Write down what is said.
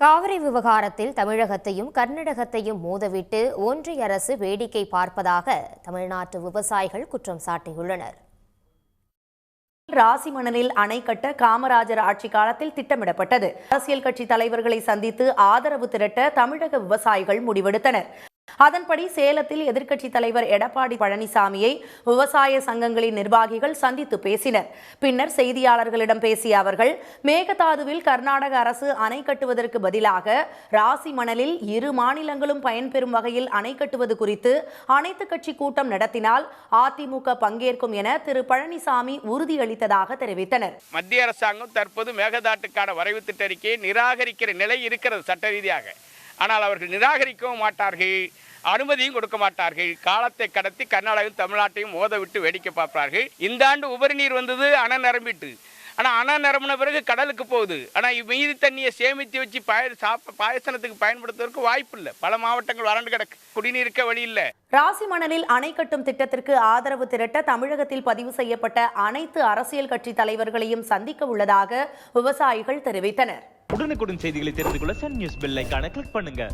காவிரி விவகாரத்தில் தமிழகத்தையும் கர்நாடகத்தையும் மோதவிட்டு ஒன்றிய அரசு வேடிக்கை பார்ப்பதாக தமிழ்நாட்டு விவசாயிகள் குற்றம் சாட்டியுள்ளனர். ராசிமணலில் அணை கட்ட காமராஜர் ஆட்சி காலத்தில் திட்டமிடப்பட்டது. அரசியல் கட்சி தலைவர்களை சந்தித்து ஆதரவு திரட்ட தமிழக விவசாயிகள் முடிவெடுத்தனர். அதன்படி சேலத்தில் எதிர்க்கட்சித் தலைவர் எடப்பாடி பழனிசாமியை விவசாய சங்கங்களின் நிர்வாகிகள் சந்தித்து பேசினர். பின்னர் செய்தியாளர்களிடம் பேசிய அவர்கள், மேகதாதுவில் கர்நாடக அரசு அணை கட்டுவதற்கு பதிலாக ராசி மணலில் இரு மாநிலங்களும் பயன்பெறும் வகையில் அணை கட்டுவது குறித்து அனைத்து கட்சி கூட்டம் நடத்தினால் அதிமுக பங்கேற்கும் என திரு பழனிசாமி உறுதியளித்ததாக தெரிவித்தனர். மத்திய அரசாங்கம் தற்போது மேகதாட்டுக்கான வரைவு திட்ட அறிக்கையை நிராகரிக்கிற நிலை இருக்கிறது சட்ட ரீதியாக. ஆனால் அவர்கள் நிராகரிக்கவும் மாட்டார்கள், அனுமதியும் கொடுக்க மாட்டார்கள். காலத்தை கடத்தி கர்நாடகம் தமிழ்நாட்டையும் மோத விட்டு வேடிக்கை பார்ப்பார்கள். இந்த ஆண்டு உபரி நீர் வந்தது அணை நிரம்பிட்டு, ஆனால் அணை நிரம்பின பிறகு கடலுக்கு போகுது. ஆனால் மீதி தண்ணியை சேமித்து வச்சு பாயசனத்துக்கு பயன்படுத்துவதற்கு வாய்ப்பு இல்லை. பல மாவட்டங்கள் வறண்டு கிடக்கு, குடிநீருக்க வழி இல்லை. ராசி மணலில் அணை கட்டும் திட்டத்திற்கு ஆதரவு திரட்ட தமிழகத்தில் பதிவு செய்யப்பட்ட அனைத்து அரசியல் கட்சி தலைவர்களையும் சந்திக்க உள்ளதாக விவசாயிகள் தெரிவித்தனர். உடனுக்குடன் செய்திகளை தெரிந்து கொள்ள சன் நியூஸ் பெல் ஐகானை கிளிக் பண்ணுங்க.